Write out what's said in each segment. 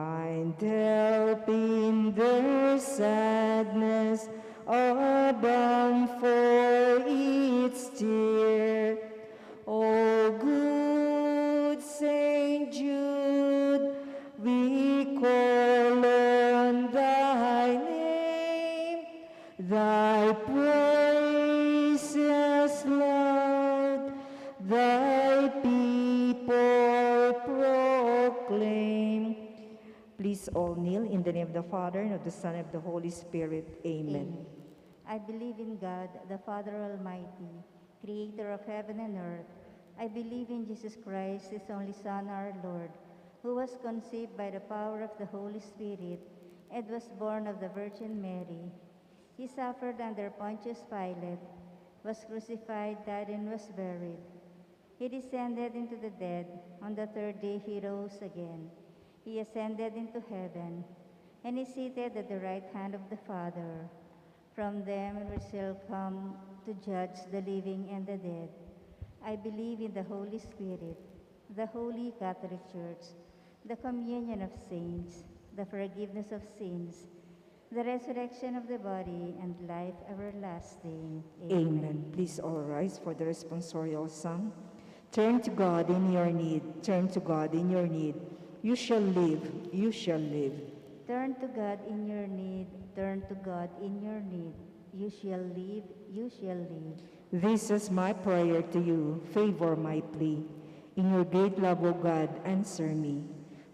Find help in their sadness, a balm for its tear. O good Saint Jude, we call on thy name, thy praises loud, thy people proclaim. Please all kneel in the name of the Father, and of the Son, and of the Holy Spirit. Amen. I believe in God, the Father Almighty, creator of heaven and earth. I believe in Jesus Christ, his only Son, our Lord, who was conceived by the power of the Holy Spirit and was born of the Virgin Mary. He suffered under Pontius Pilate, was crucified, died, and was buried. He descended into the dead. On the third day he rose again. He ascended into heaven, and is seated at the right hand of the Father. From them we shall come to judge the living and the dead. I believe in the Holy Spirit, the Holy Catholic Church, the communion of saints, the forgiveness of sins, the resurrection of the body, and life everlasting. Amen. Please all rise for the responsorial psalm. Turn to God in your need. Turn to God in your need. You shall live. You shall live. Turn to God in your need. Turn to God in your need. You shall live. You shall live. This is my prayer to you. Favor my plea. In your great love, O God, answer me.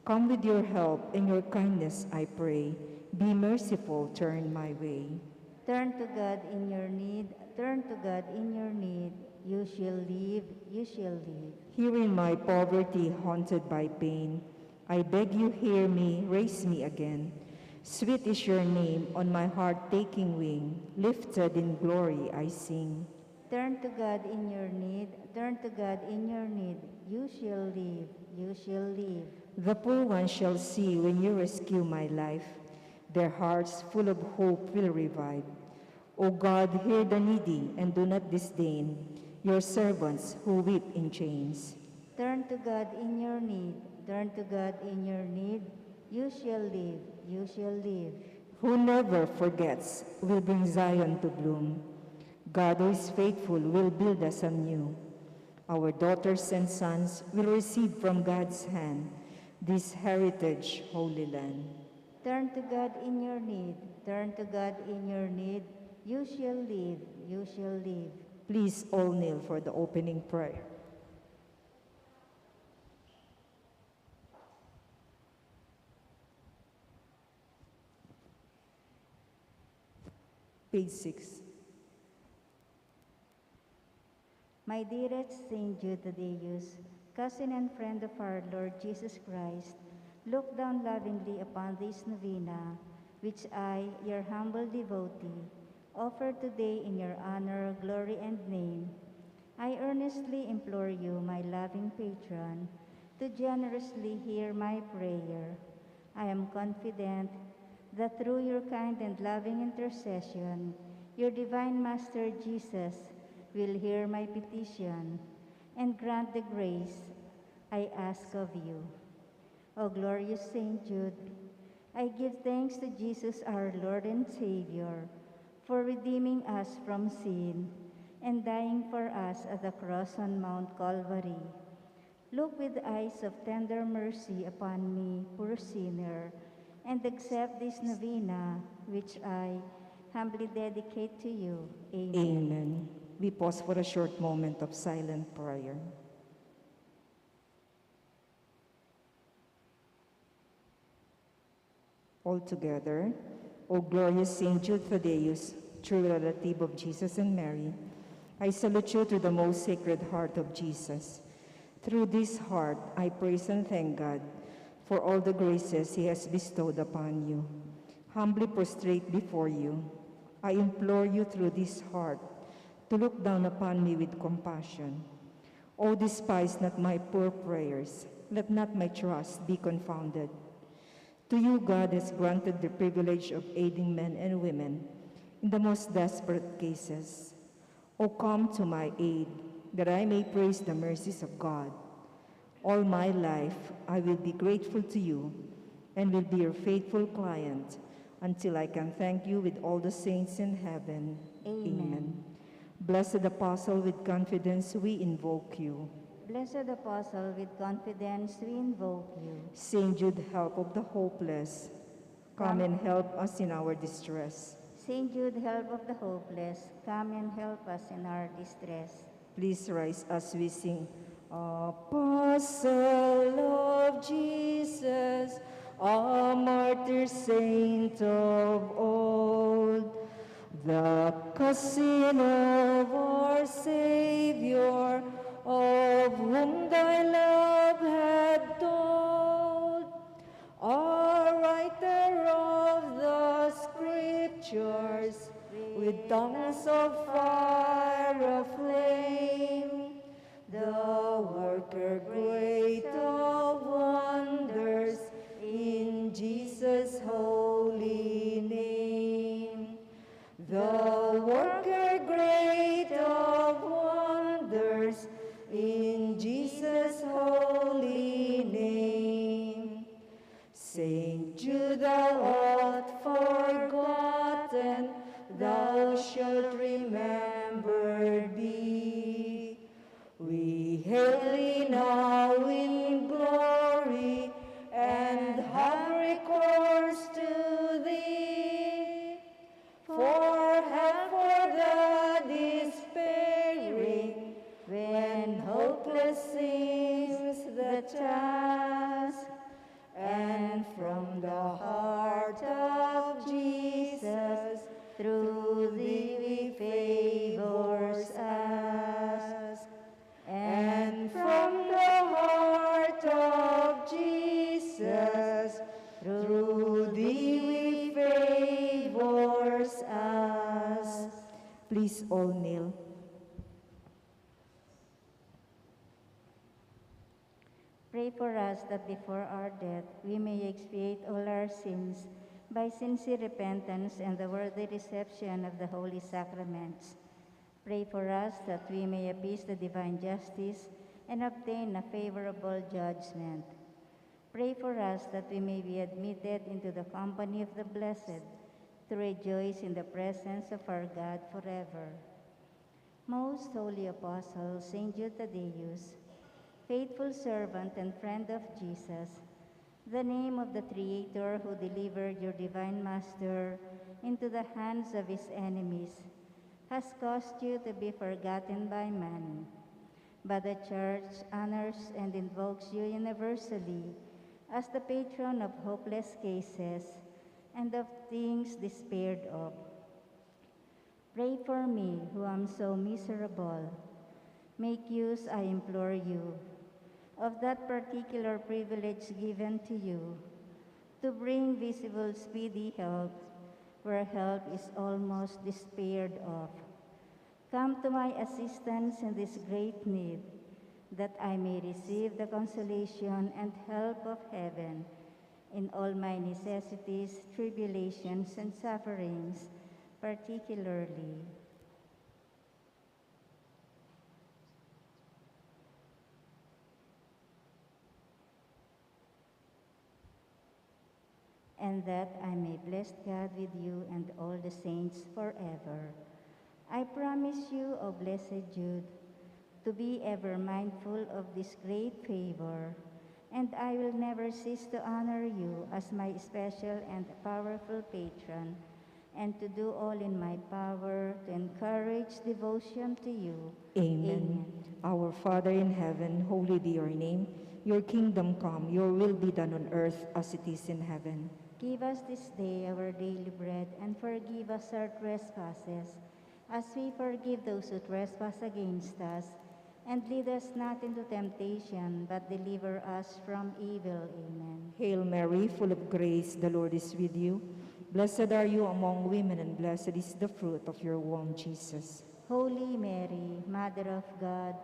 Come with your help and your kindness, I pray. Be merciful, turn my way. Turn to God in your need. Turn to God in your need. You shall live. You shall live. Here in my poverty, haunted by pain, I beg you hear me, raise me again. Sweet is your name, on my heart taking wing. Lifted in glory I sing. Turn to God in your need. Turn to God in your need. You shall live. You shall live. The poor one shall see when you rescue my life. Their hearts full of hope will revive. O God, hear the needy and do not disdain your servants who weep in chains. Turn to God in your need. Turn to God in your need. You shall live. You shall live. Who never forgets will bring Zion to bloom. God who is faithful will build us anew. Our daughters and sons will receive from God's hand this heritage, Holy Land. Turn to God in your need. Turn to God in your need. You shall live. You shall live. Please all kneel for the opening prayer. Page 6. My dearest Saint Jude Thaddeus, cousin and friend of our Lord Jesus Christ, look down lovingly upon this novena, which I, your humble devotee, offer today in your honor, glory, and name. I earnestly implore you, my loving patron, to generously hear my prayer. I am confident that through your kind and loving intercession, your divine Master Jesus will hear my petition and grant the grace I ask of you. O glorious Saint Jude, I give thanks to Jesus our Lord and Savior for redeeming us from sin and dying for us at the cross on Mount Calvary. Look with eyes of tender mercy upon me, poor sinner, and accept this novena, which I humbly dedicate to you. Amen. Amen. We pause for a short moment of silent prayer. All together, O glorious Saint Jude Thaddeus, true relative of Jesus and Mary, I salute you to the most sacred heart of Jesus. Through this heart, I praise and thank God for all the graces he has bestowed upon you. Humbly prostrate before you, I implore you through this heart to look down upon me with compassion. O despise not my poor prayers, let not my trust be confounded. To you God has granted the privilege of aiding men and women in the most desperate cases. O come to my aid, that I may praise the mercies of God. All my life I will be grateful to you, and will be your faithful client until I can thank you with all the saints in heaven. Amen. Blessed Apostle, with confidence we invoke you. Blessed Apostle, with confidence we invoke you. Saint Jude, help of the hopeless, come and help us in our distress. Saint Jude, help of the hopeless, come and help us in our distress. Please rise as we sing. Apostle of Jesus, a martyr saint of old, the cousin of our Savior, of whom thy love had told, a writer of the Scriptures, with tongues of fire aflame, the worker great of wonders, in Jesus' holy name. The worker great of wonders, in Jesus' holy name. Saint Jude, thou art forgotten, thou shalt remember be. We hail thee now in glory, and have recourse to thee. For help for the despairing, when hopeless seems the task, and from the heart of Jesus, through thee we favors ask. And from the heart of Jesus, through thee we favors ask. Please all kneel. Pray for us that before our death we may expiate all our sins by sincere repentance and the worthy reception of the holy sacraments. Pray for us that we may appease the divine justice and obtain a favorable judgment. Pray for us that we may be admitted into the company of the blessed, to rejoice in the presence of our God forever. Most holy Apostle, Saint Jude Thaddeus, faithful servant and friend of Jesus, the name of the Creator who delivered your divine Master into the hands of his enemies, has caused you to be forgotten by man. But the Church honors and invokes you universally as the patron of hopeless cases and of things despaired of. Pray for me, who am so miserable. Make use, I implore you, of that particular privilege given to you, to bring visible speedy help where help is almost despaired of. Come to my assistance in this great need, that I may receive the consolation and help of heaven in all my necessities, tribulations, and sufferings, particularly. And that I may bless God with you and all the saints forever. I promise you, O blessed Jude, to be ever mindful of this great favor, and I will never cease to honor you as my special and powerful patron, and to do all in my power to encourage devotion to you. Amen. Our Father in heaven, holy be your name. Your kingdom come, your will be done on earth as it is in heaven. Give us this day our daily bread, and forgive us our trespasses, as we forgive those who trespass against us. And lead us not into temptation, but deliver us from evil. Amen. Hail Mary, full of grace, the Lord is with you. Blessed are you among women, and blessed is the fruit of your womb, Jesus. Holy Mary, Mother of God,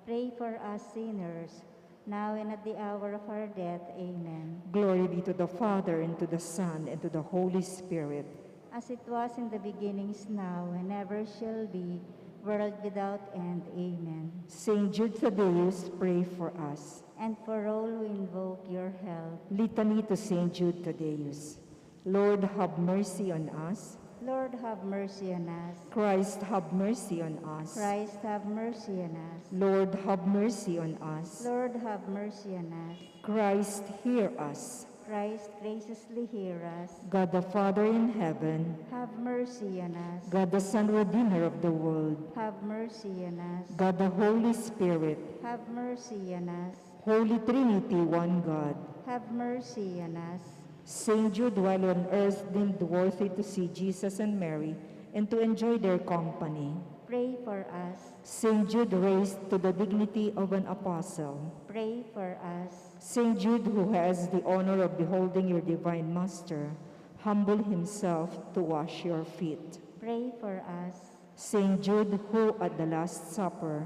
pray for us sinners, now and at the hour of our death. Amen. Glory be to the Father, and to the Son, and to the Holy Spirit. As it was in the beginning, is now, and ever shall be, world without end. Amen. Saint Jude Thaddeus, pray for us. And for all who invoke your help, Litany to Saint Jude Thaddeus. Lord, have mercy on us. Lord, have mercy on us. Christ, have mercy on us. Christ, have mercy on us. Lord, have mercy on us. Lord, have mercy on us. Christ, hear us. Christ, graciously hear us. God the Father in heaven, Have mercy on us. God the Son, Redeemer of the world, Have mercy on us. God the Holy Spirit, Have mercy on us. Holy Trinity, one God. Have mercy on us. Saint Jude, while on earth, deemed worthy to see Jesus and Mary and to enjoy their company. Pray for us. Saint Jude, raised to the dignity of an apostle. Pray for us. Saint Jude, who has the honor of beholding your divine Master, humble himself to wash your feet. Pray for us. Saint Jude, who at the Last Supper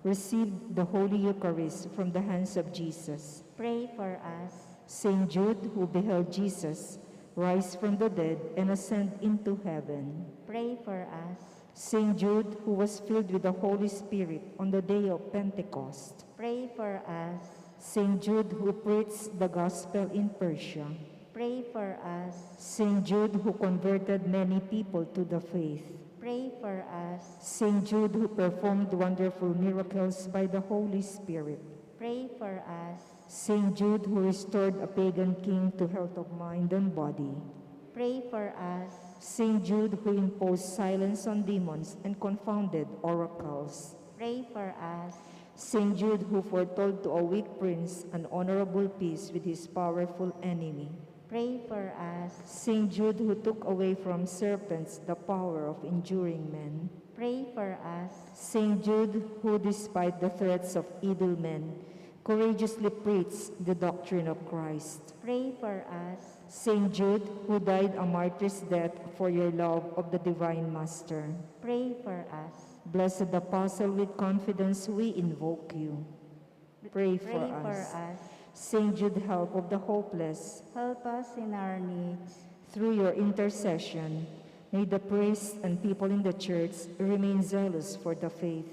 received the Holy Eucharist from the hands of Jesus. Pray for us. Saint Jude, who beheld Jesus rise from the dead and ascend into heaven. Pray for us. Saint Jude, who was filled with the Holy Spirit on the day of Pentecost. Pray for us. Saint Jude, who preached the gospel in Persia. Pray for us. Saint Jude, who converted many people to the faith. Pray for us. Saint Jude, who performed wonderful miracles by the Holy Spirit. Pray for us. Saint Jude, who restored a pagan king to health of mind and body. Pray for us. Saint Jude, who imposed silence on demons and confounded oracles. Pray for us. Saint Jude, who foretold to a weak prince an honorable peace with his powerful enemy. Pray for us. Saint Jude, who took away from serpents the power of injuring men. Pray for us. Saint Jude, who despite the threats of evil men, courageously preached the doctrine of Christ. Pray for us. Saint Jude, who died a martyr's death for your love of the divine Master. Pray for us. Blessed Apostle, with confidence we invoke you. Pray for us. Saint Jude, help of the hopeless, Help us in our needs. through your intercession, may the priests and people in the Church remain zealous for the faith.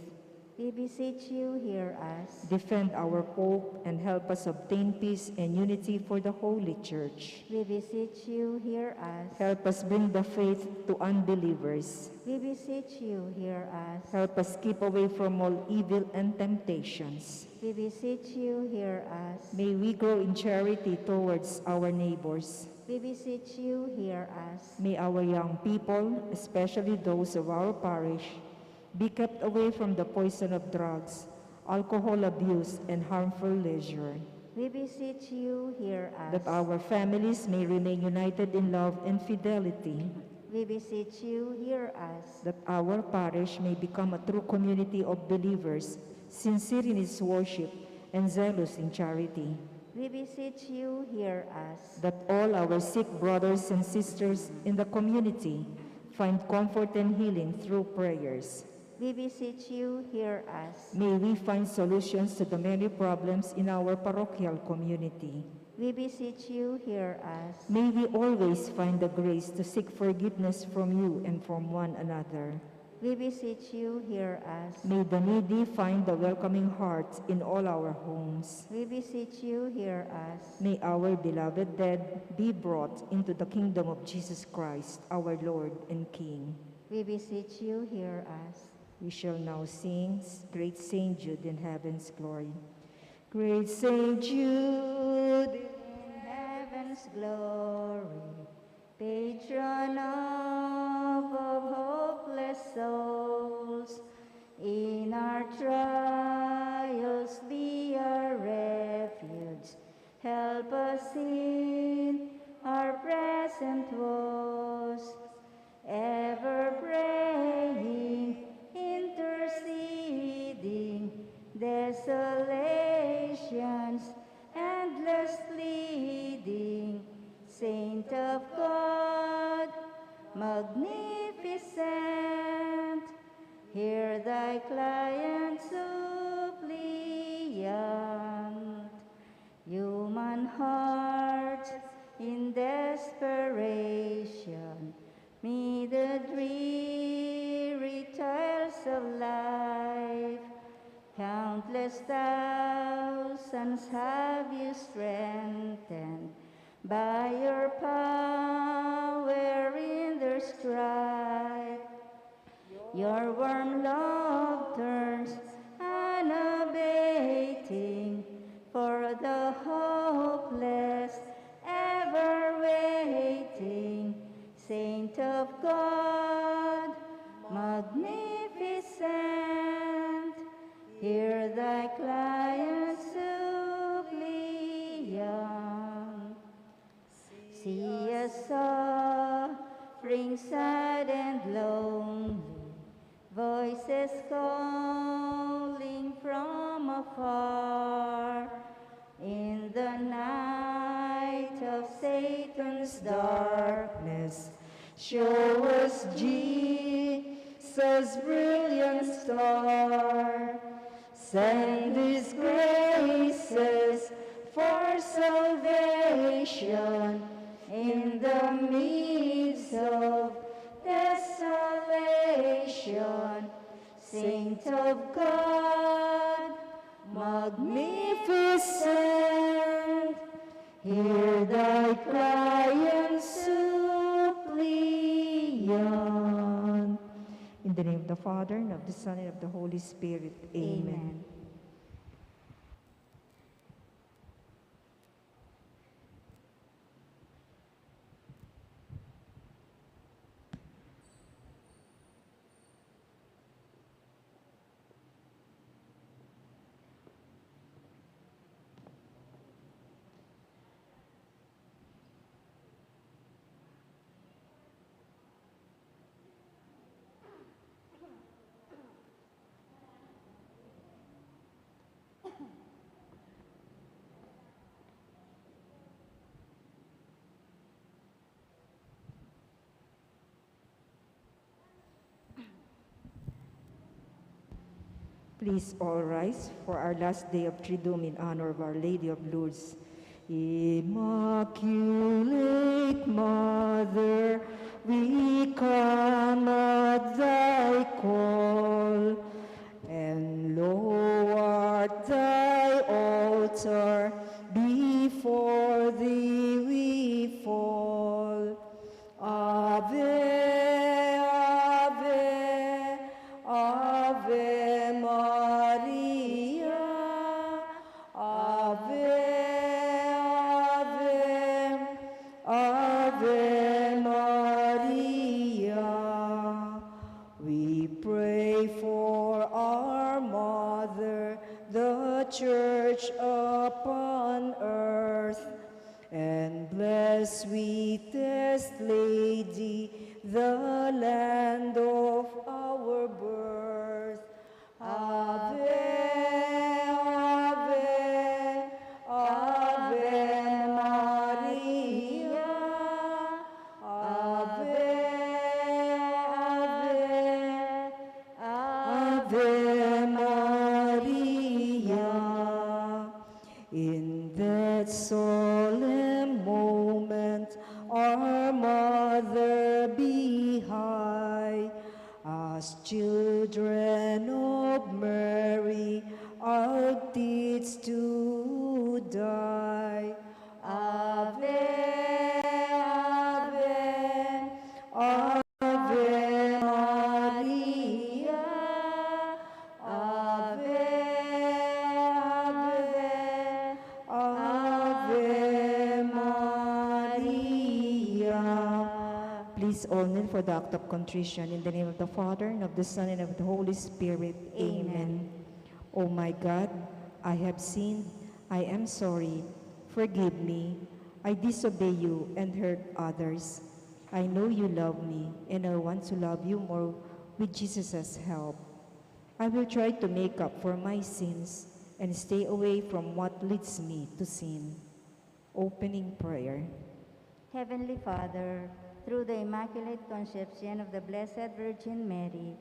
We beseech you, hear us. Defend our hope and help us obtain peace and unity for the Holy Church. We beseech you, hear us. Help us bring the faith to unbelievers. We beseech you, hear us. Help us keep away from all evil and temptations. We beseech you, hear us. May we grow in charity towards our neighbors. We beseech you, hear us. May our young people, especially those of our parish, be kept away from the poison of drugs, alcohol abuse, and harmful leisure. We beseech you, hear us. That our families may remain united in love and fidelity. We beseech you, hear us. That our parish may become a true community of believers, sincere in its worship and zealous in charity. We beseech you, hear us. That all our sick brothers and sisters in the community find comfort and healing through prayers. We beseech you, hear us. May we find solutions to the many problems in our parochial community. We beseech you, hear us. May we always find the grace to seek forgiveness from you and from one another. We beseech you, hear us. May the needy find the welcoming heart in all our homes. We beseech you, hear us. May our beloved dead be brought into the kingdom of Jesus Christ, our Lord and King. We beseech you, hear us. We shall now sing Great Saint Jude in Heaven's Glory. Great Saint Jude In heaven's glory, patron of hopeless souls, in our trials be our refuge. Help us in our present woes, ever praying, interceding, desolations, endless pleading. Saint of God, magnificent, hear thy client suppliant. Human hearts in desperation, meet the dreary trials of life. sons have you strengthened by your power in their strife. Your warm love turns unabating for the hopeless, ever waiting. Saint of God, magnificent, hear thy client's suppliant. See us suffering, sad and lonely, voices calling from afar. In the night of Satan's darkness, show us Jesus' brilliant star. Send his graces for salvation in the midst of desolation. Saint of God, magnificent, hear thy client's suppliant. In the name of the Father, and of the Son, and of the Holy Spirit. Amen. Please all rise for our last day of Triduum in honor of Our Lady of Lourdes. Immaculate Mother, we come at thy call, and lo, at thy altar, before thee we fall. Ave, Ave, Ave Maria, Ave, Ave, Ave Maria. We pray for our Mother, the Church upon earth, and bless, sweetest Lady, the land of our birth. Ave, Ave, Ave Maria, Ave, Ave, Ave Maria. In that solemn moment, our Mother be high, as children of Mary, our deeds to die. Ave, Ave, Ave Maria, Ave, Ave, Ave Maria. Please all kneel for the act of contrition. In the name of the Father, and of the Son, and of the Holy Spirit. Amen. O my God, I have sinned. I am sorry. Forgive me. I disobey you and hurt others. I know you love me, and I want to love you more with Jesus' help. I will try to make up for my sins and stay away from what leads me to sin. Opening prayer. Heavenly Father, through the Immaculate Conception of the Blessed Virgin Mary,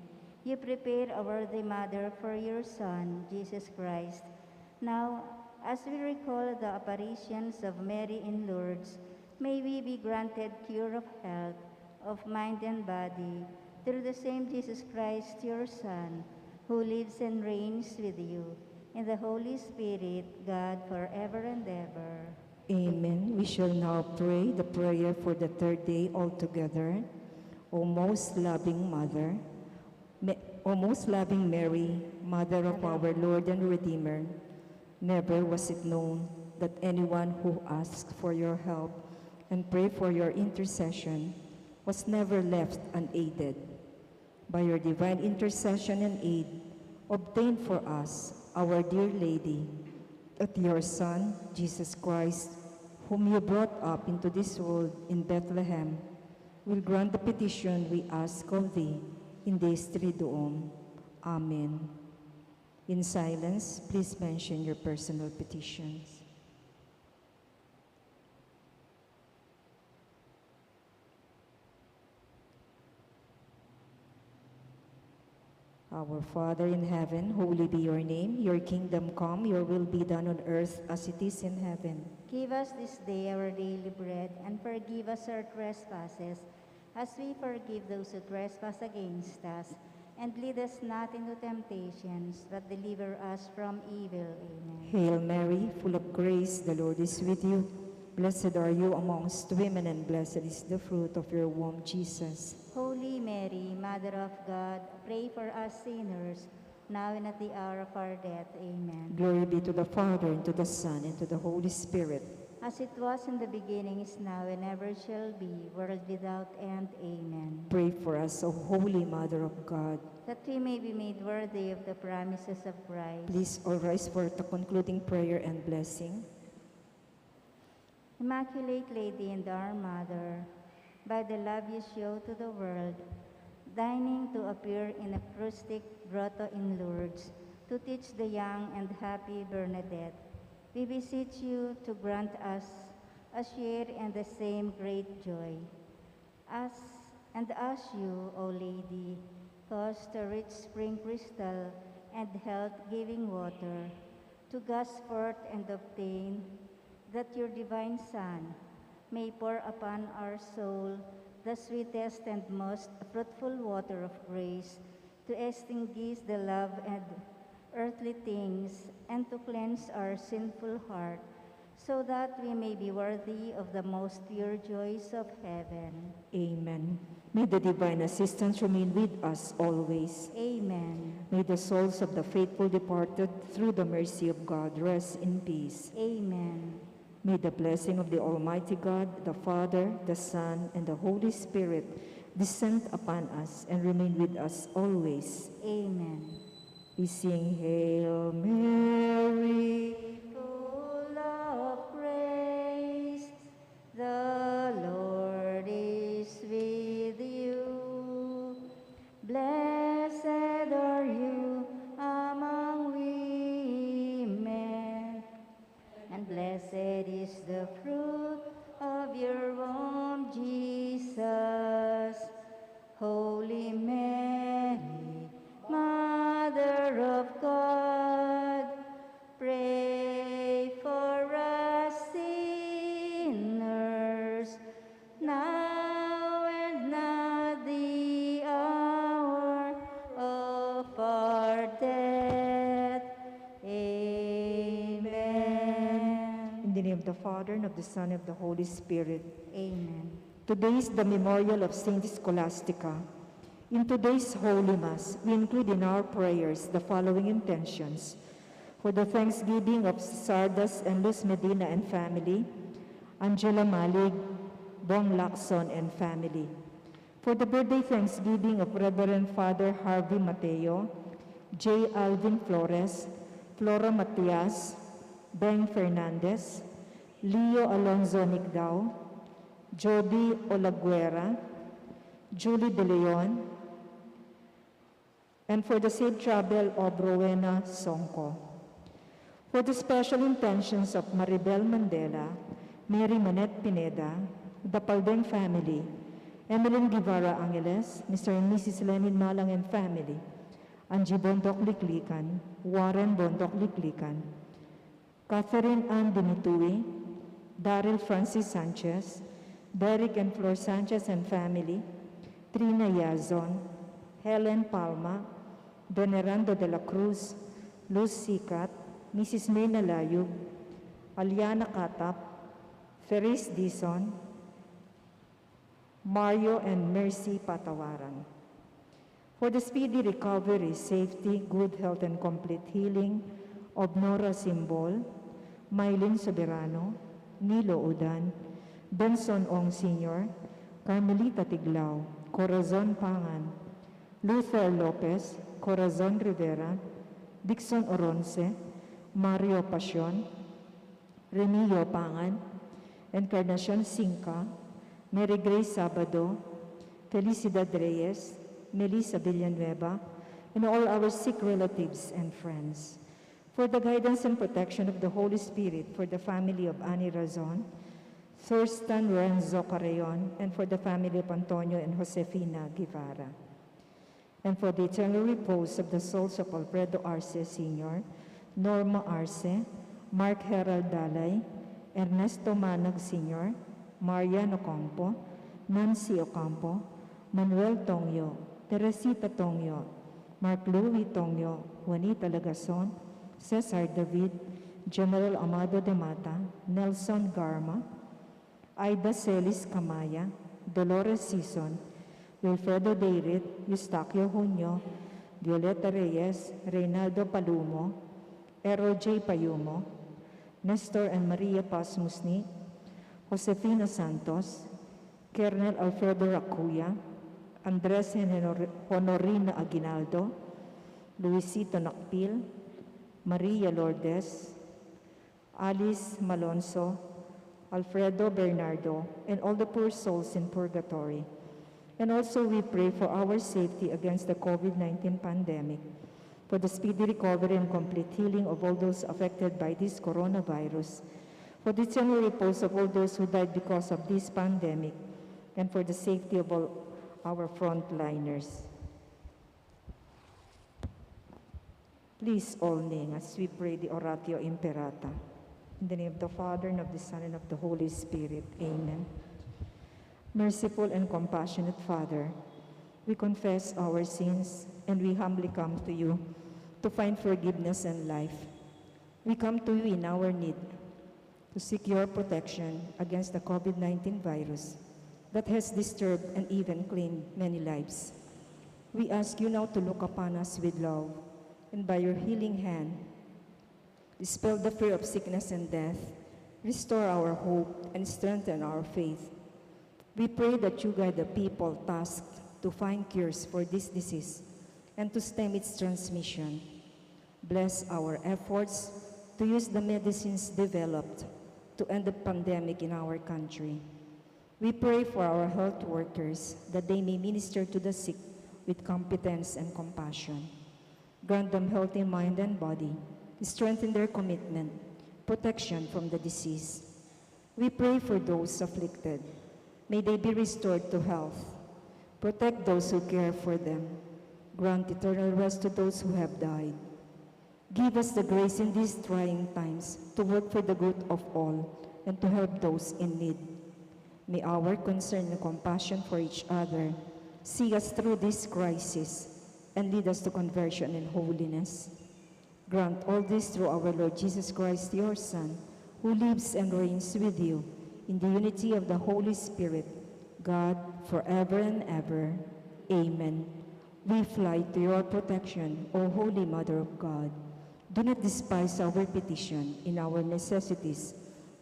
you prepare a worthy mother for your Son, Jesus Christ. Now, as we recall the apparitions of Mary in Lourdes, may we be granted cure of health, of mind and body, through the same Jesus Christ, your Son, who lives and reigns with you in the Holy Spirit, God, forever and ever. Amen. We shall now pray the prayer for the third day altogether. O most loving Mother, O most loving Mary, Mother of our Lord and Redeemer, never was it known that anyone who asked for your help and prayed for your intercession was never left unaided. By your divine intercession and aid, obtain for us, our dear Lady, that your Son, Jesus Christ, whom you brought up into this world in Bethlehem, will grant the petition we ask of thee in this Triduum. Amen. In silence, please mention your personal petitions. Our Father in heaven, holy be your name. Your kingdom come, your will be done on earth as it is in heaven. Give us this day our daily bread, and forgive us our trespasses, as we forgive those who trespass against us. And lead us not into temptations, but deliver us from evil. Amen. Hail Mary, full of grace, the Lord is with you. Blessed are you amongst women, and blessed is the fruit of your womb, Jesus. Holy Mary, Mother of God, pray for us sinners, now and at the hour of our death. Amen. Glory be to the Father, and to the Son, and to the Holy Spirit. As it was in the beginning, is now, and ever shall be, world without end. Amen. Pray for us, O Holy Mother of God. That we may be made worthy of the promises of Christ. Please all rise for the concluding prayer and blessing. Immaculate Lady and our Mother, by the love you show to the world, deigning to appear in a rustic grotto in Lourdes, to teach the young and happy Bernadette, we beseech you to grant us a share in the same great joy. As you, O Lady, caused the rich spring crystal and health-giving water to gush forth and obtain, that your divine Son may pour upon our soul the sweetest and most fruitful water of grace, to extinguish the love and earthly things, and to cleanse our sinful heart, so that we may be worthy of the most pure joys of heaven. Amen. May the divine assistance remain with us always. Amen. May the souls of the faithful departed, through the mercy of God, rest in peace. Amen. May the blessing of the Almighty God, the Father, the Son, and the Holy Spirit descend upon us and remain with us always. Amen. We sing, Hail Mary, full of grace, the Lord is with you. Blessed are you among women, and blessed is the fruit of your womb, Jesus. Holy Mary, Mother of God, pray for us sinners, now and at the hour of our death. Amen. in the name of the Father, and of the Son, and of the Holy Spirit. Amen. Today is the memorial of Saint Scholastica. In today's Holy Mass, we include in our prayers the following intentions: for the thanksgiving of Thaddeus and Luz Medina and family, Angela Malig, Bong Lacson and family; for the birthday thanksgiving of Reverend Father Harvey Mateo, J. Alvin Flores, Flora Matias, Ben Fernandez, Leo Alonzo Nicdao, Jody Olaguera, Julie De Leon, and for the safe travel of Rowena Songko. For the special intentions of Maribel Mandela, Mary Manette Pineda, the Paldeng family, Emeline Guevara Angeles, Mr. and Mrs. Lenin Malang and family, Angie Bondok Liklikan, Warren Bondok Liklikan, Catherine Ann Dimitui, Daryl Francis Sanchez, Derek and Flor Sanchez and family, Trina Yazon, Helen Palma, Venerando de la Cruz, Luz Sicat, Mrs. Myrna Layug, Aliana Katap, Ferris Dison, Mario and Mercy Patawaran. For the speedy recovery, safety, good health, and complete healing of Nora Simbol, Mylene Soberano, Nilo Udan, Benson Ong Sr., Carmelita Tiglao, Corazon Pangan, Luther Lopez, Corazon Rivera, Dixon Oronce, Mario Pasion, Remilio Pangan, Encarnacion Sinca, Mary Grace Sabado, Felicidad Reyes, Melissa Villanueva, and all our sick relatives and friends. For the guidance and protection of the Holy Spirit, for the family of Annie Razon, Thurston Lorenzo Carreon, and for the family of Antonio and Josefina Guevara. And for the eternal repose of the souls of Alfredo Arce Sr., Norma Arce, Mark Herald Dalay, Ernesto Manag Sr., Marian Ocampo, Nancy Ocampo, Manuel Tongyo, Teresita Tongyo, Mark Louis Tongyo, Juanita Lagason, Cesar David, General Amado de Mata, Nelson Garma, Aida Celis Camaya, Dolores Sison, Wilfredo Deirit, Eustaquio Junio, Violeta Reyes, Reynaldo Palumo, Ero J. Payumo, Nestor and Maria Paz Musni, Josefina Santos, Kernel Alfredo Racuya, Andres Honorina Aguinaldo, Luisito Nakpil, Maria Lourdes, Alice Malonzo, Alfredo Bernardo, and all the poor souls in purgatory. And also we pray for our safety against the COVID-19 pandemic, for the speedy recovery and complete healing of all those affected by this coronavirus, for the eternal repose of all those who died because of this pandemic, and for the safety of all our frontliners. Please all kneel as we pray the Oratio Imperata. In the name of the Father, and of the Son, and of the Holy Spirit. Amen. Merciful and compassionate Father, we confess our sins and we humbly come to you to find forgiveness and life. We come to you in our need to seek your protection against the COVID-19 virus that has disturbed and even claimed many lives. We ask you now to look upon us with love, and by your healing hand, dispel the fear of sickness and death, restore our hope, and strengthen our faith. We pray that you guide the people tasked to find cures for this disease and to stem its transmission. Bless our efforts to use the medicines developed to end the pandemic in our country. We pray for our health workers that they may minister to the sick with competence and compassion. Grant them health in mind and body, strengthen their commitment, protection from the disease. We pray for those afflicted. May they be restored to health. Protect those who care for them. Grant eternal rest to those who have died. Give us the grace in these trying times to work for the good of all and to help those in need. May our concern and compassion for each other see us through this crisis and lead us to conversion and holiness. Grant all this through our Lord Jesus Christ, your Son, who lives and reigns with you in the unity of the Holy Spirit, God, forever and ever. Amen. We fly to your protection, O Holy Mother of God. Do not despise our petition in our necessities,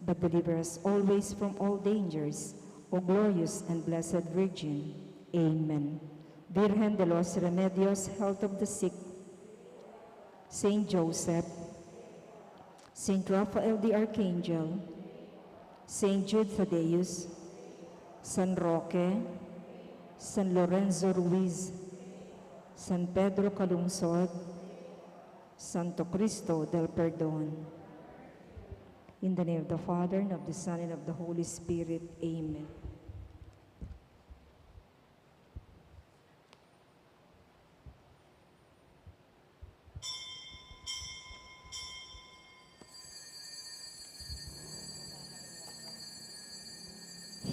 but deliver us always from all dangers, O glorious and blessed Virgin. Amen. Virgen de los Remedios, health of the sick, Saint Joseph, Saint Raphael the Archangel, Saint Jude Thaddeus, San Roque, San Lorenzo Ruiz, San Pedro Calungsod, Santo Cristo del Perdón. In the name of the Father, and of the Son, and of the Holy Spirit. Amen.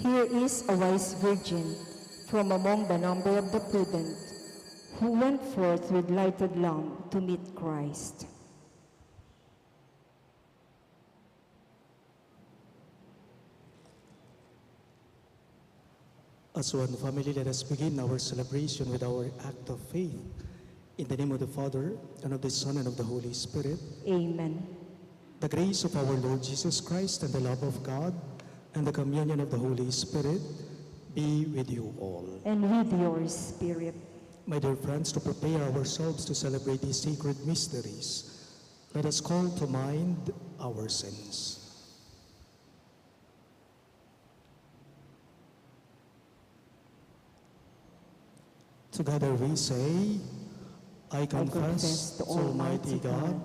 Here is a wise virgin from among the number of the prudent, who went forth with lighted lamp to meet Christ. As one family, let us begin our celebration with our act of faith. In the name of the Father, and of the Son, and of the Holy Spirit. Amen. The grace of our Lord Jesus Christ, and the love of God, and the communion of the Holy Spirit be with you all. And with your spirit. My dear friends, to prepare ourselves to celebrate these sacred mysteries, let us call to mind our sins. Together we say, I confess to Almighty God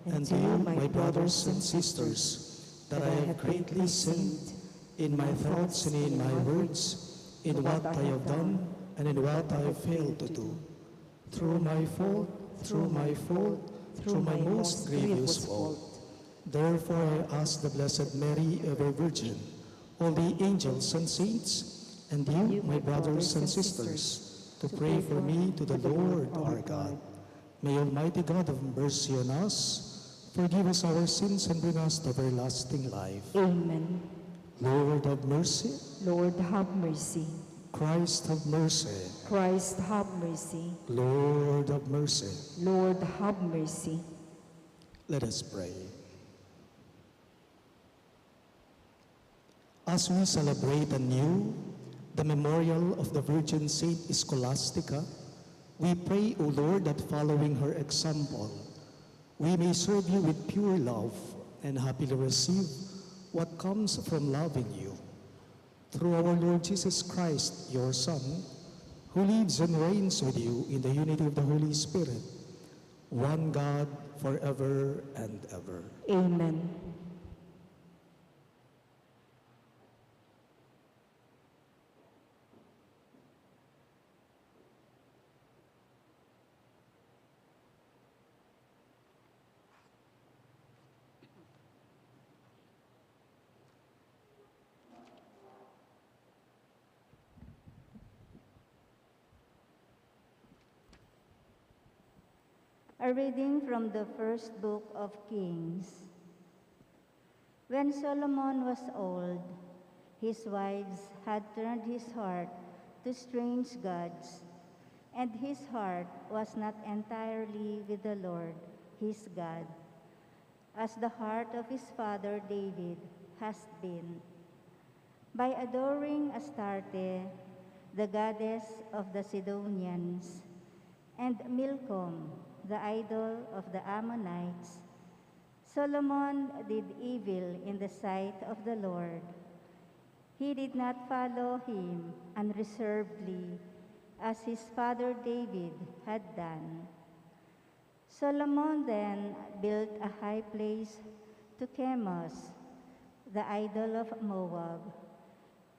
and to you, my brothers and sisters, that I have greatly sinned in my thoughts and in my words, in what I have done and in what I have failed to do. Through my fault, through my most grievous fault. Therefore I ask the Blessed Mary, ever Virgin, all the angels and saints, and you, my brothers and sisters, to pray for me to the Lord our God. May Almighty God have mercy on us, forgive us our sins, and bring us to everlasting life. Amen. Lord have mercy. Lord, have mercy. Christ have mercy. Christ, have mercy. Lord have mercy. Lord, have mercy. Let us pray. As we celebrate anew the memorial of the Virgin Saint Scholastica, we pray, O Lord, that following her example, we may serve you with pure love and happily receive what comes from loving you. Through our Lord Jesus Christ, your Son, who lives and reigns with you in the unity of the Holy Spirit, one God, forever and ever. Amen. A reading from the first book of Kings. When Solomon was old, his wives had turned his heart to strange gods, and his heart was not entirely with the Lord, his God, as the heart of his father David has been. By adoring Astarte, the goddess of the Sidonians, and Milcom, the idol of the Ammonites, Solomon did evil in the sight of the Lord. He did not follow him unreservedly as his father David had done. Solomon then built a high place to Amos, the idol of Moab,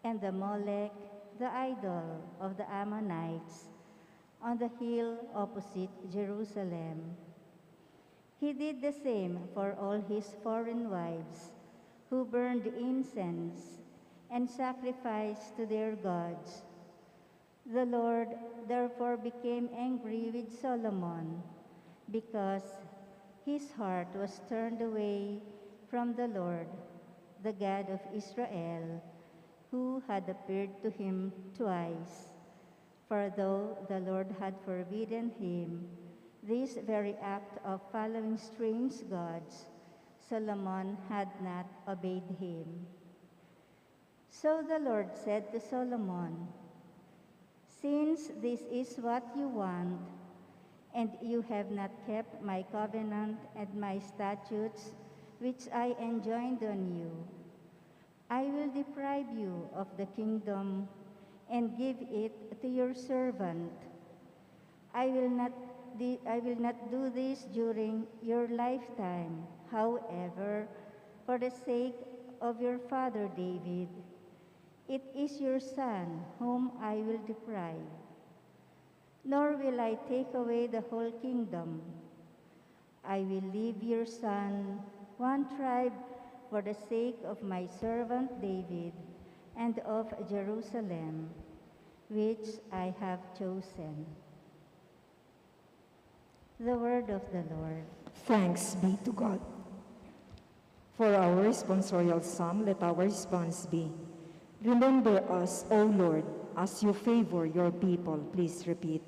and the Molech, the idol of the Ammonites, on the hill opposite Jerusalem. He did the same for all his foreign wives, who burned incense and sacrificed to their gods. The Lord therefore became angry with Solomon, because his heart was turned away from the Lord, the God of Israel, who had appeared to him twice. For though the Lord had forbidden him this very act of following strange gods, Solomon had not obeyed him. So the Lord said to Solomon, "Since this is what you want, and you have not kept my covenant and my statutes, which I enjoined on you, I will deprive you of the kingdom and give it to your servant. I will not do this during your lifetime. However, for the sake of your father David, it is your son whom I will deprive. Nor will I take away the whole kingdom. I will leave your son one tribe for the sake of my servant David and of Jerusalem, which I have chosen." The word of the Lord. Thanks be to God. For our responsorial psalm, let our response be, Remember us, O Lord, as you favor your people. Please repeat.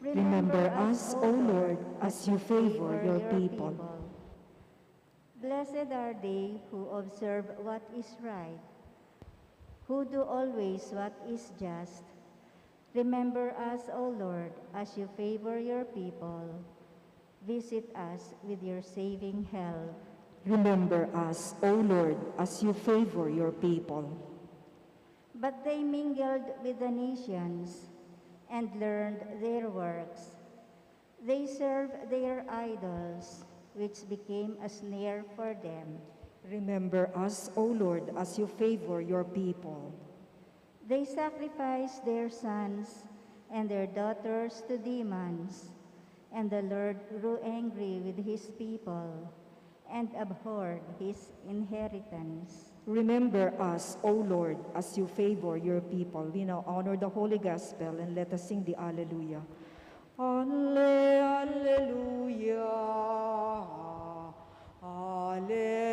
Remember us, O Lord, as you favor your people. Blessed are they who observe what is right, who do always what is just. Remember us, O Lord, as you favor your people. Visit us with your saving help. Remember us, O Lord, as you favor your people. But they mingled with the nations and learned their works. They served their idols, which became a snare for them. Remember us, O Lord, as you favor your people. They sacrificed their sons and their daughters to demons, and the Lord grew angry with his people and abhorred his inheritance. Remember us, O Lord, as you favor your people. We now honor the Holy Gospel and let us sing the Alleluia. Alleluia. Alleluia.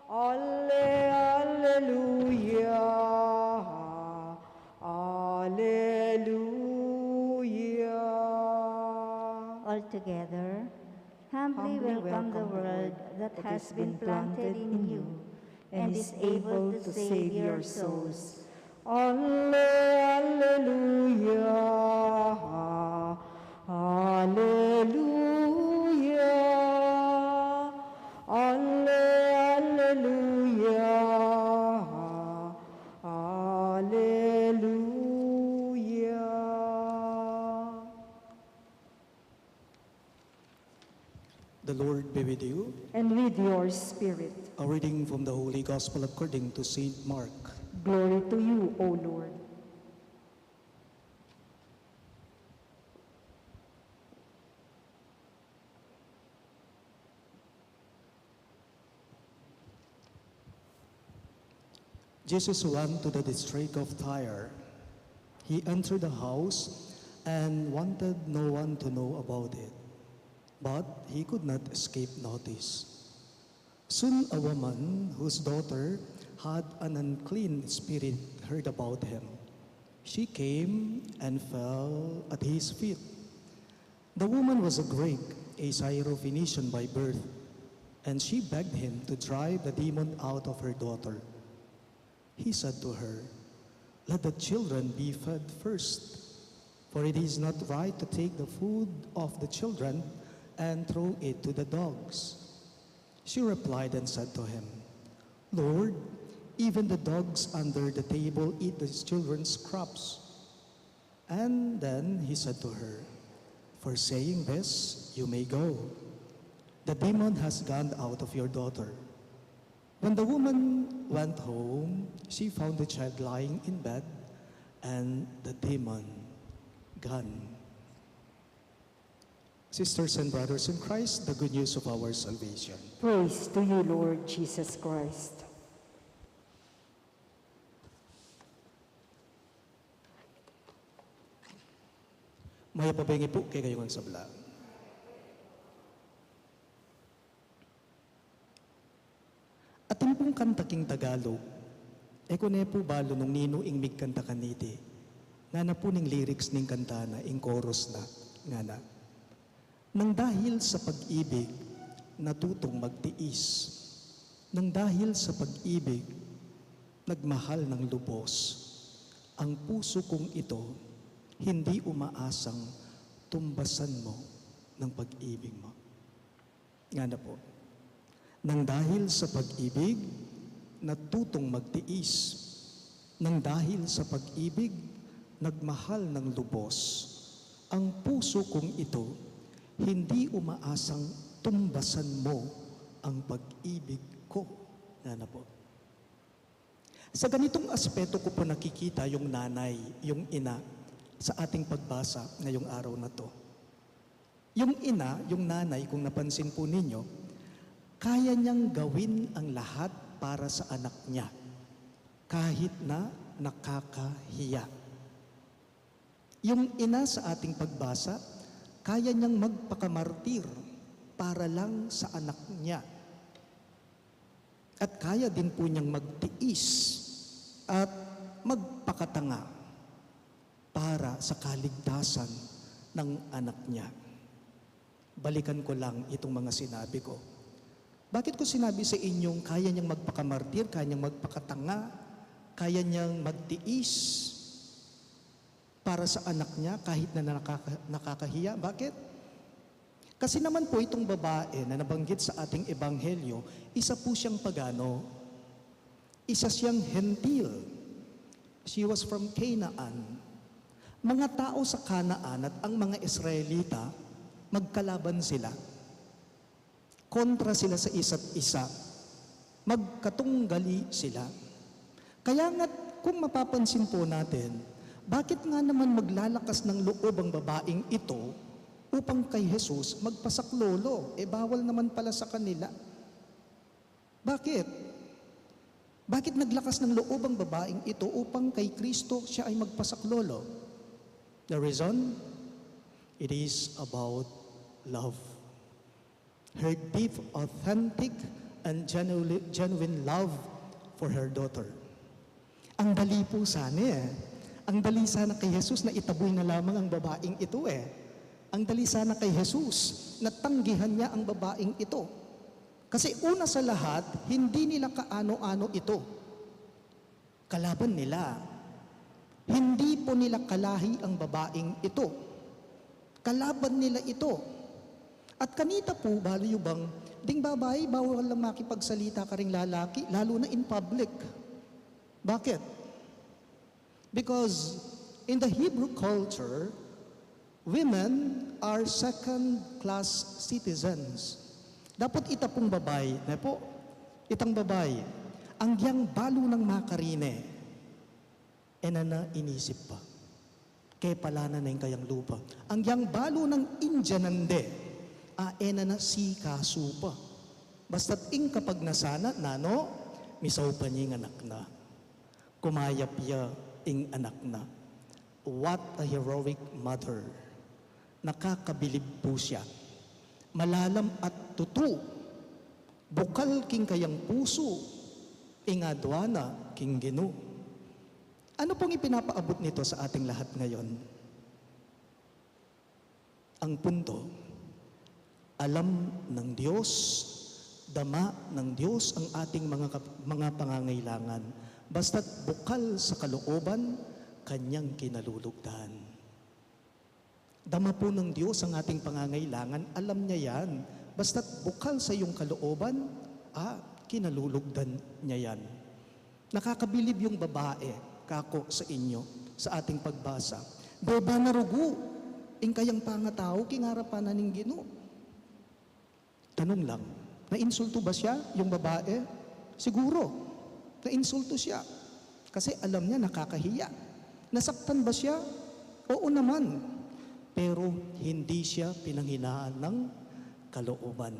Alleluia. Alleluia. All together, humbly welcome the word that has been planted in you and is able to save your souls. Alleluia. Alleluia. Alleluia. Alleluia. The Lord be with you. And with your spirit. A reading from the Holy Gospel according to St. Mark. Glory to you, O Lord. Jesus went to the district of Tyre. He entered the house and wanted no one to know about it, but he could not escape notice. Soon a woman whose daughter had an unclean spirit heard about him. She came and fell at his feet. The woman was a Greek, a Syrophoenician by birth, and she begged him to drive the demon out of her daughter. He said to her, "Let the children be fed first, for it is not right to take the food of the children and throw it to the dogs." She replied and said to him, "Lord, even the dogs under the table eat the children's crumbs." And then he said to her, "For saying this, you may go. The demon has gone out of your daughter." When the woman went home, she found the child lying in bed and the demon gone. Sisters and brothers in Christ, the good news of our salvation. Praise to you, Lord Jesus Christ. Maya pabengi po kay kayong sabla. Atin pong kantaking Tagalog, kune po balo nung nino ing migkanta kaniti, nga na po ning lyrics ning kanta na, ing chorus na, nga na. Nang dahil sa pag-ibig, natutong magtiis. Nang dahil sa pag-ibig, nagmahal ng lubos. Ang puso kong ito, hindi umaasang tumbasan mo ng pag-ibig mo. Nga na po. Nang dahil sa pag-ibig, natutong magtiis. Nang dahil sa pag-ibig, nagmahal ng lubos. Ang puso kong ito, hindi umaasang tumbasan mo ang pag-ibig ko. Nga na po. Sa ganitong aspeto ko po nakikita yung nanay, yung ina, sa ating pagbasa ngayong araw na to. Yung ina, yung nanay, kung napansin po ninyo, kaya niyang gawin ang lahat para sa anak niya, kahit na nakakahiya. Yung ina sa ating pagbasa, kaya niyang magpakamartir para lang sa anak niya. At kaya din po niyang magtiis at magpakatanga para sa kaligtasan ng anak niya. Balikan ko lang itong mga sinabi ko. Bakit ko sinabi sa inyong kaya niyang magpakamartir, kaya niyang magpakatanga, kaya niyang magtiis para sa anak niya kahit na nakakahiya? Bakit? Kasi naman po itong babae na nabanggit sa ating ebanghelyo, isa po siyang pagano, isa siyang hentil. She was from Canaan. Mga tao sa Kanaan at ang mga Israelita, magkalaban sila. Kontra sila sa isa't isa. Magkatunggali sila. Kaya nga kung mapapansin po natin, bakit nga naman maglalakas ng loob ang babaeng ito upang kay Jesus magpasaklolo? Bawal naman pala sa kanila. Bakit? Bakit naglakas ng loob ang babaeng ito upang kay Kristo siya ay magpasaklolo? The reason? It is about love. Her deep, authentic, and genuine love for her daughter. Ang dali po sana Ang dali sana kay Jesus na itaboy na lamang ang babaeng ito Ang dali sana kay Jesus na tanggihan niya ang babaeng ito. Kasi una sa lahat, hindi nila kaano-ano ito. Kalaban nila. Hindi po nila kalahi ang babaeng ito. Kalaban nila ito. At kanita po, baliw bang, ding babae, bawal lang makipagsalita ka ring lalaki, lalo na in public. Bakit? Because in the Hebrew culture, women are second-class citizens. Dapat ita pong babay, itang babay, ang giyang balo ng makarine, na inisip pa. Kaya pala na yung kayang lupa. Ang giyang balo ng Indianande, na si kaso pa. Basta't ing kapag nasana, nano, misaw pa niya anak na. Kumayap ya ing anak na. What a heroic mother. Nakakabilib po siya. Malalam at tutu. Bukal king kayang puso. Ingadwana king ginu. Ano pong ipinapaabot nito sa ating lahat ngayon? Ang punto, alam ng Diyos, dama ng Diyos ang ating mga pangangailangan. Basta't bukal sa kalooban, kanyang kinalulugdan. Dama po ng Diyos ang ating pangangailangan, alam niya yan. Basta't bukal sa iyong kalooban, kinalulugdan niya yan. Nakakabilib yung babae, kako sa inyo, sa ating pagbasa. Beba na rugo, ing kayang pangatao, kingarapan na ning Ginoo. Tanong lang, nainsulto ba siya, yung babae? Siguro, nainsulto siya. Kasi alam niya, nakakahiya. Nasaktan ba siya? Oo naman. Pero hindi siya pinanghinaan ng kalooban.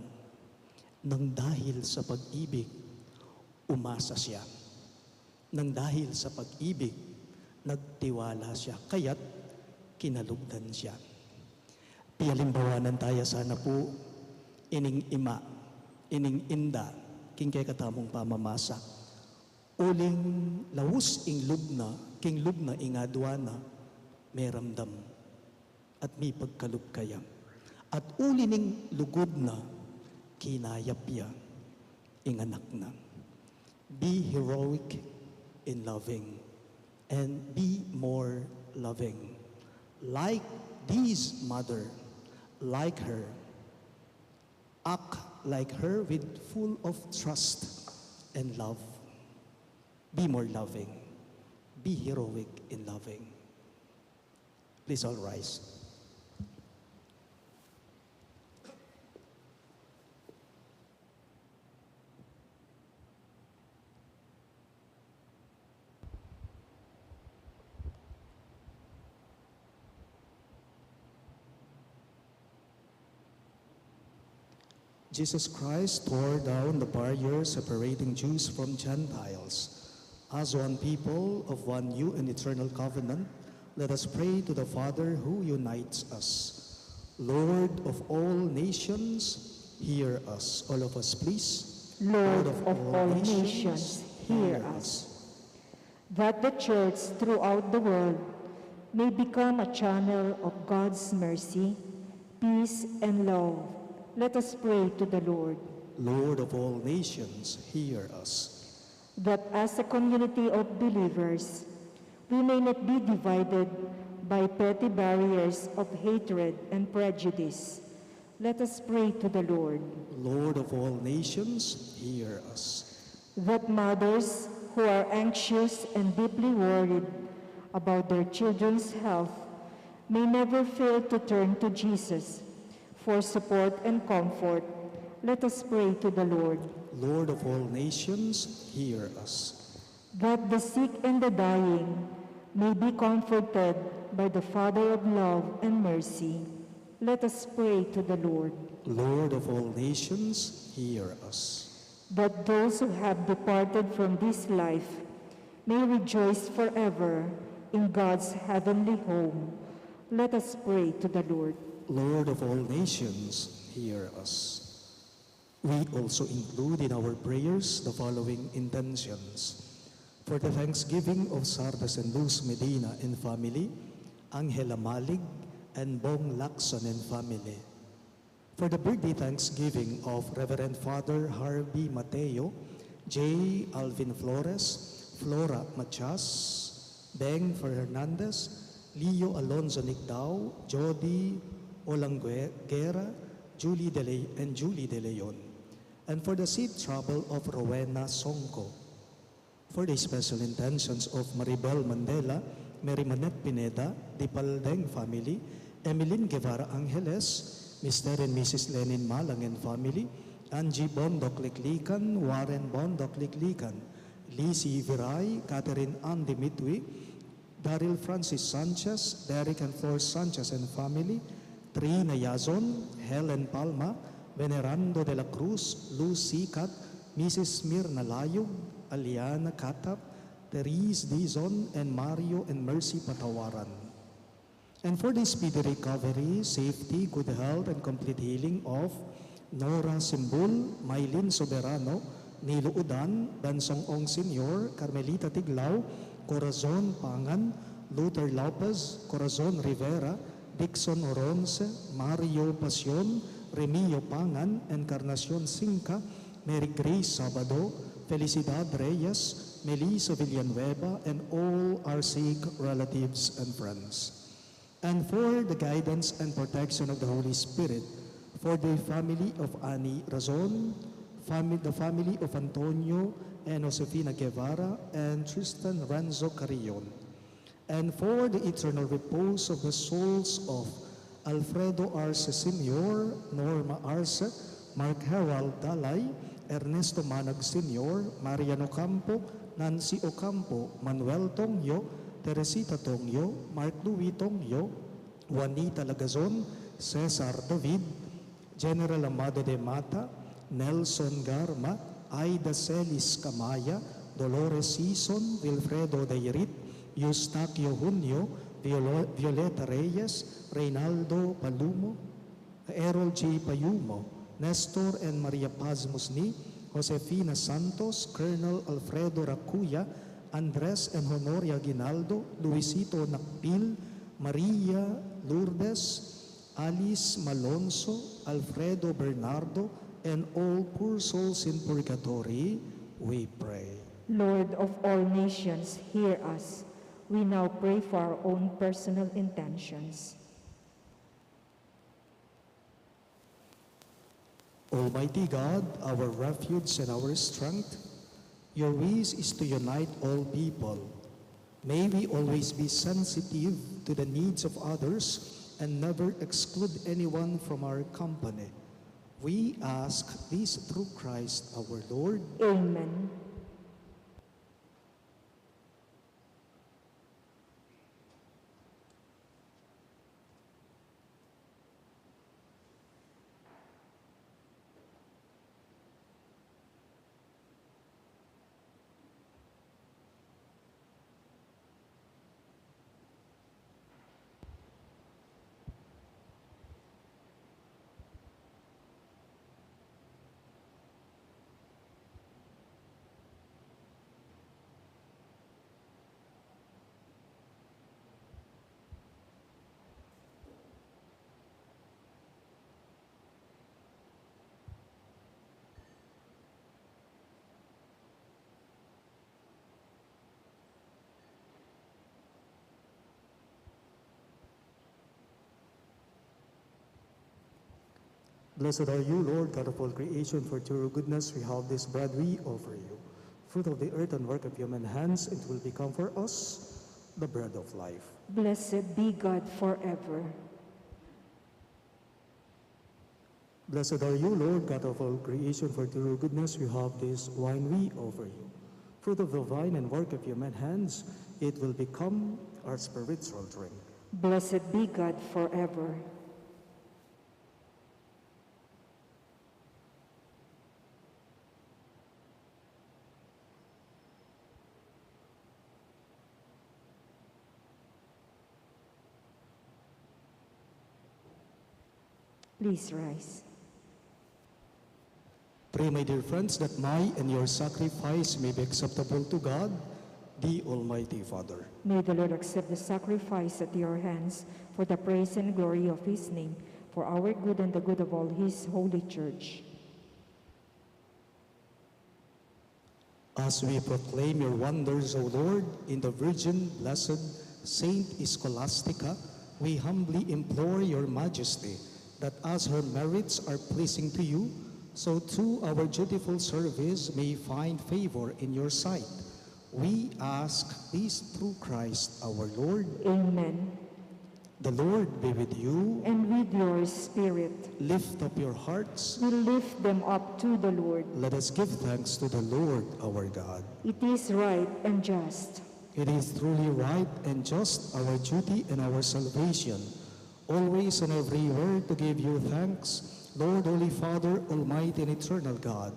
Nang dahil sa pag-ibig, umasa siya. Nang dahil sa pag-ibig, nagtiwala siya. Kaya't kinalugdan siya. Piyalimbawanan tayo sana po, ining ima, ining inda, king kay katamong pamamasa. Uling lawus ing lubna, king lubna ing adwana, may ramdam at may pagkalub kaya. At ulining lugod na, kinayapya ing anak na. Be heroic in loving and be more loving. Like this mother, like her, act like her with full of trust and love. Be more loving. Be heroic in loving. Please all rise. Jesus Christ tore down the barrier separating Jews from Gentiles. As one people of one new and eternal covenant, let us pray to the Father who unites us. Lord of all nations, hear us. All of us, please. Lord of all nations, hear us. That the Church throughout the world may become a channel of God's mercy, peace, and love, let us pray to the Lord. Lord of all nations, hear us. That as a community of believers, we may not be divided by petty barriers of hatred and prejudice, let us pray to the Lord. Lord of all nations, hear us. That mothers who are anxious and deeply worried about their children's health may never fail to turn to Jesus for support and comfort, let us pray to the Lord. Lord of all nations, hear us. That the sick and the dying may be comforted by the Father of love and mercy, let us pray to the Lord. Lord of all nations, hear us. That those who have departed from this life may rejoice forever in God's heavenly home, let us pray to the Lord. Lord of all nations, hear us. We also include in our prayers the following intentions. For the thanksgiving of Sardes and Luz Medina and family, Angela Malig and Bong Lacson and family. For the birthday thanksgiving of Reverend Father Harvey Mateo, J. Alvin Flores, Flora Machas, Beng Fernandez, Leo Alonzo Nicdao, Jody Olanguera, Julie De Leon. And for the safe travel of Rowena Songko. For the special intentions of Maribel Mandela, Mary Manette Pineda, Dipaldeng family, Emeline Guevara Angeles, Mr. and Mrs. Lenin Malang and family, Angie Bondok Liklikan, Warren Bondok Liklikan, Lizzie Viray, Catherine Andy Mitwi, Daryl Francis Sanchez, Derek and Flor Sanchez and family, Trina Yazon, Helen Palma, Venerando de la Cruz, Luz Sikat, Mrs. Mirna Layog, Aliana Katap, Therese Dizon, and Mario and Mercy Patawaran. And for the speedy recovery, safety, good health, and complete healing of Nora Simbul, Maylin Soberano, Nilo Udan, Bansong Ong Senior, Carmelita Tiglao, Corazon Pangan, Luther Lopez, Corazon Rivera, Dixon Oronce, Mario Pasion, Remio Pangan, Encarnacion Sinca, Mary Grace Sabado, Felicidad Reyes, Melissa Villanueva, and all our sick relatives and friends. And for the guidance and protection of the Holy Spirit, for the family of Annie Razon, the family of Antonio and Josefina Guevara, and Tristan Renzo Carrion, and for the eternal repose of the souls of Alfredo Arce Sr., Norma Arce, Mark Harold Dalay, Ernesto Manag Sr., Mariano Campo, Nancy Ocampo, Manuel Tongyo, Teresita Tongyo, Mark Louis Tongyo, Juanita Lagazon, Cesar David, General Amado de Mata, Nelson Garma, Aida Celis Camaya, Dolores Sison, Wilfredo Dayrit, Eustaquio Junio, Violeta Reyes, Reynaldo Palumo, Errol J. Payumo, Nestor and Maria Paz Musni, Josefina Santos, Colonel Alfredo Racuya, Andres and Honoria Ginaldo, Luisito Nakpil, Maria Lourdes, Alice Malonzo, Alfredo Bernardo, and all poor souls in purgatory, we pray. Lord of all nations, hear us. We now pray for our own personal intentions. Almighty God, our refuge and our strength, your wish is to unite all people. May we always be sensitive to the needs of others and never exclude anyone from our company. We ask this through Christ our Lord. Amen. Blessed are you, Lord, God of all creation, for through your goodness we have this bread we offer you. Fruit of the earth and work of human hands, it will become for us the bread of life. Blessed be God forever. Blessed are you, Lord, God of all creation, for through your goodness we have this wine we offer you. Fruit of the vine and work of human hands, it will become our spiritual drink. Blessed be God forever. Please rise. Pray, my dear friends, that my and your sacrifice may be acceptable to God, the Almighty Father. May the Lord accept the sacrifice at your hands for the praise and glory of his name, for our good and the good of all his holy church. As we proclaim your wonders, O Lord, in the Virgin Blessed Saint Scholastica, we humbly implore your majesty that as her merits are pleasing to you, so too our dutiful service may find favor in your sight. We ask this through Christ our Lord. Amen. The Lord be with you. And with your spirit. Lift up your hearts. We lift them up to the Lord. Let us give thanks to the Lord our God. It is right and just. It is truly right and just, our duty and our salvation, always and everywhere to give you thanks, Lord, Holy Father, Almighty and Eternal God.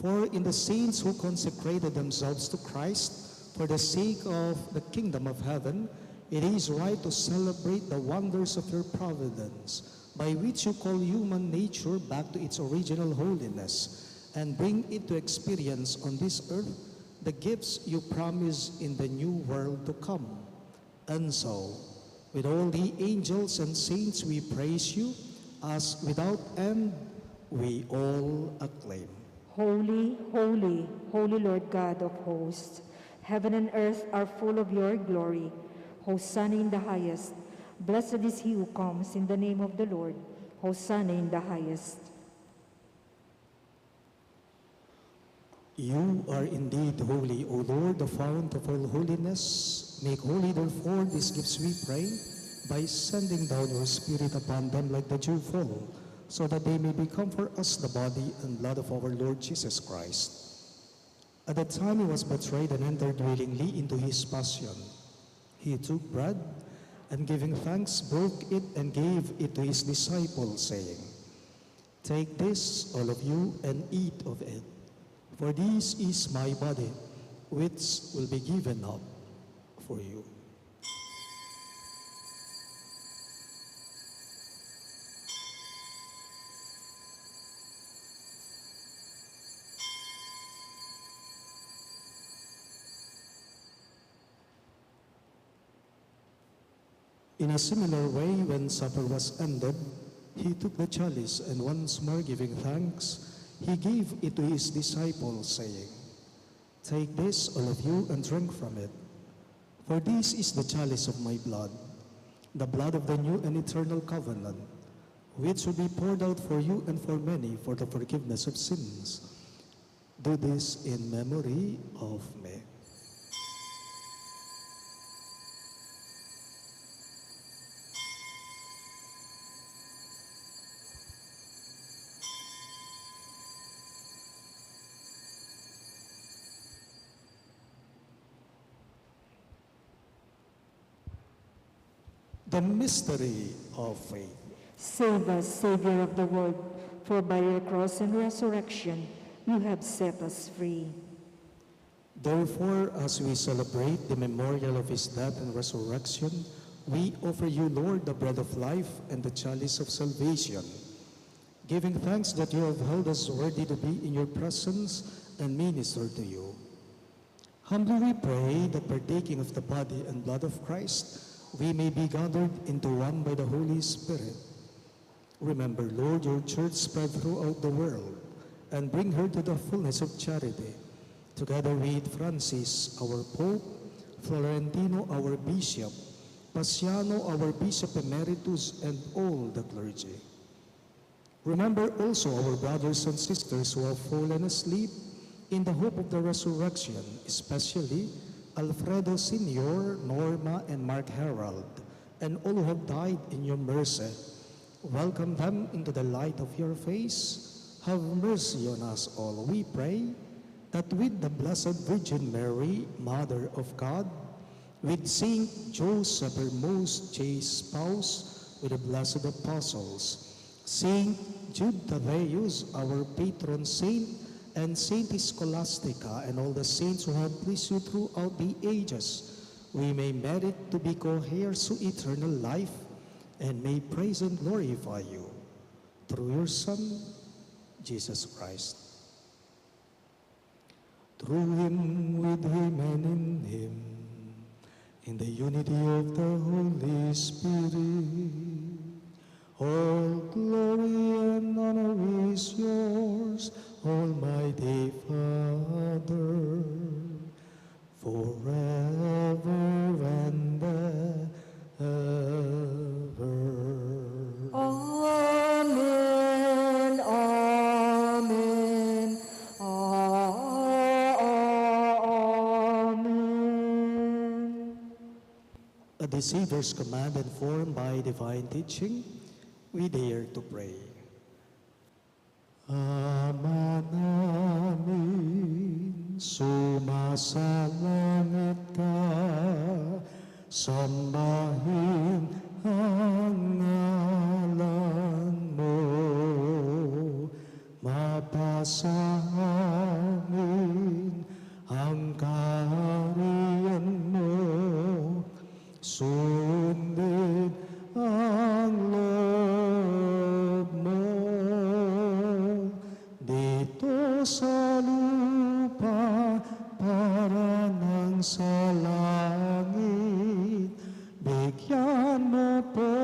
For in the saints who consecrated themselves to Christ for the sake of the kingdom of heaven, it is right to celebrate the wonders of your providence, by which you call human nature back to its original holiness, and bring it to experience on this earth the gifts you promise in the new world to come. And so, with all the angels and saints we praise you, as without end we all acclaim. Holy, holy, holy Lord God of hosts, heaven and earth are full of your glory. Hosanna in the highest. Blessed is he who comes in the name of the Lord. Hosanna in the highest. You are indeed holy, O Lord, the fount of all holiness. Make holy, therefore, these gifts, we pray, by sending down your Spirit upon them like the dewfall, so that they may become for us the body and blood of our Lord Jesus Christ. At the time he was betrayed and entered willingly into his passion, he took bread, and giving thanks, broke it and gave it to his disciples, saying, "Take this, all of you, and eat of it. For this is my body, which will be given up for you." In a similar way, when supper was ended, he took the chalice, and once more giving thanks, he gave it to his disciples, saying, "Take this, all of you, and drink from it. For this is the chalice of my blood, the blood of the new and eternal covenant, which will be poured out for you and for many for the forgiveness of sins. Do this in memory of me." The mystery of faith. Save us, Savior of the world, for by your cross and resurrection you have set us free. Therefore, as we celebrate the memorial of his death and resurrection, we offer you, Lord, the bread of life and the chalice of salvation, giving thanks that you have held us worthy to be in your presence and minister to you. Humbly we pray that partaking of the body and blood of Christ, we may be gathered into one by the Holy Spirit. Remember, Lord, your church spread throughout the world, and bring her to the fullness of charity, together with Francis, our Pope, Florentino, our Bishop, Paciano, our Bishop Emeritus, and all the clergy. Remember also our brothers and sisters who have fallen asleep in the hope of the resurrection, especially Alfredo Sr., Norma, and Mark Harold, and all who have died in your mercy. Welcome them into the light of your face. Have mercy on us all, we pray, that with the Blessed Virgin Mary, Mother of God, with Saint Joseph, her most chaste spouse, with the blessed apostles, Saint Jude Thaddeus, our patron saint, and Saint Scholastica, and all the saints who have pleased you throughout the ages, we may merit to be co-heirs to eternal life, and may praise and glorify you through your Son, Jesus Christ. Through him, with him, and in him, in the unity of the Holy Spirit, all glory and honor is yours, Almighty Father, forever and ever. Amen, amen, amen. At the Savior's command and formed by divine teaching, we dare to pray. Ama namin, sumasalangit ka, sambahin ang ngalan mo, mapasa amin ang kaharian mo, sundin ang loob mo dito sa lupa para nang sa langit. Bigyan mo po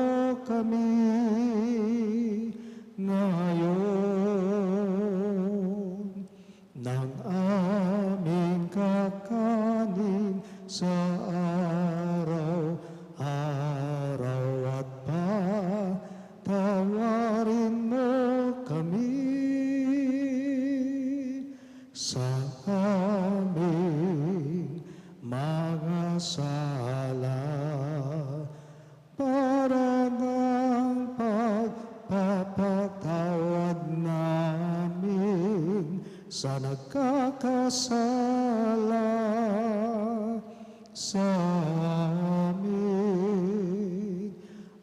kami ngayon ng aming kakanin sa araw-araw at patawarin mo kami sa aming mga sala para ng pagpapatawad namin sa nagkakasala sa amin,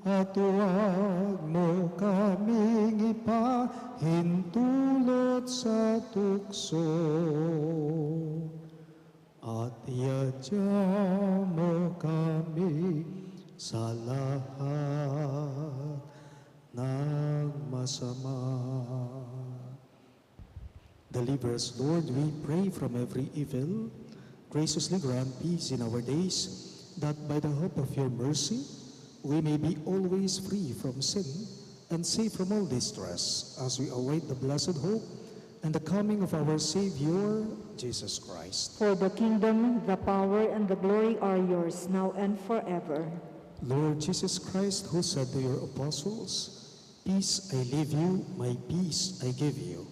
at huwag mo kaming ipahintulot sa tukso, at iadya mo kami sa lahat ng masama. Deliver us, Lord, we pray, from every evil. Graciously grant peace in our days, that by the hope of your mercy, we may be always free from sin and safe from all distress, as we await the blessed hope and the coming of our Savior, Jesus Christ. For the kingdom, the power, and the glory are yours, now and forever. Lord Jesus Christ, who said to your apostles, "Peace I leave you, my peace I give you,"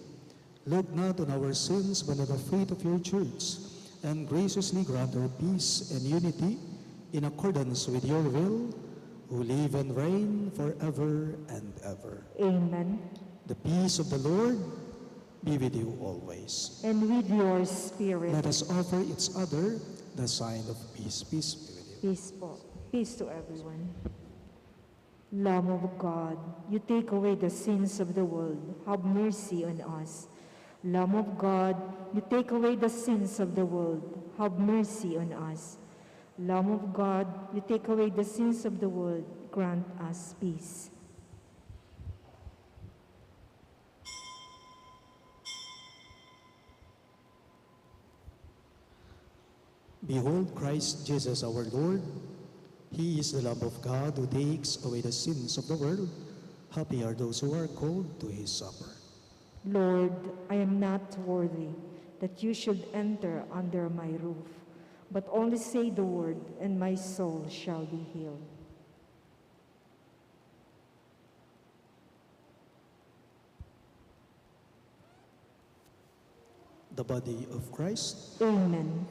look not on our sins, but on the faith of your church, and graciously grant her peace and unity in accordance with your will, who live and reign forever and ever. Amen. The peace of the Lord be with you always. And with your spirit. Let us offer each other the sign of peace. Peace be with you. Peace po. Peace to everyone. Lamb of God, you take away the sins of the world. Have mercy on us. Lamb of God, you take away the sins of the world. Have mercy on us. Lamb of God, you take away the sins of the world. Grant us peace. Behold Christ Jesus our Lord. He is the Lamb of God who takes away the sins of the world. Happy are those who are called to his supper. Lord, I am not worthy that you should enter under my roof, but only say the word, and my soul shall be healed. the body of Christ. Amen.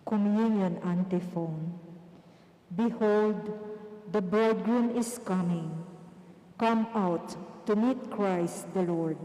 Communion antiphon. Behold, the bridegroom is coming. Come out to meet Christ the Lord.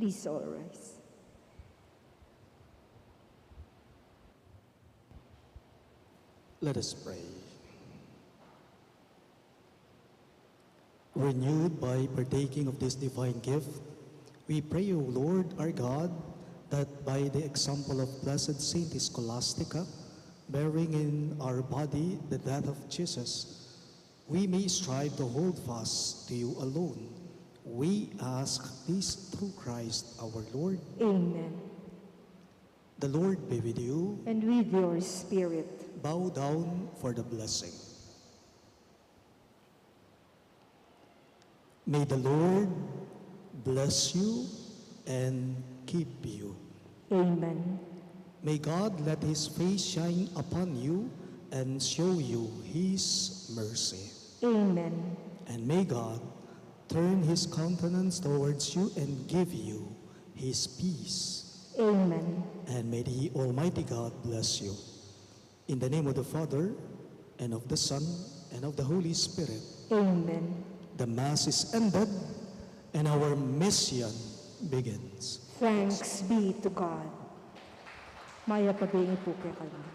Please all rise. Let us pray. Renewed by partaking of this divine gift, we pray, O Lord our God, that by the example of Blessed Saint Scholastica, bearing in our body the death of Jesus, we may strive to hold fast to you alone. We ask this through Christ our Lord. Amen. The Lord be with you. And with your spirit. Bow down for the blessing. May the Lord bless you and keep you. Amen. May God let his face shine upon you and show you his mercy. Amen. And may God turn his countenance towards you and give you his peace. Amen. And may the Almighty God bless you. In the name of the Father, and of the Son, and of the Holy Spirit. Amen. The Mass is ended, and our mission begins. Thanks be to God. Maya pagdating po kay Kalina.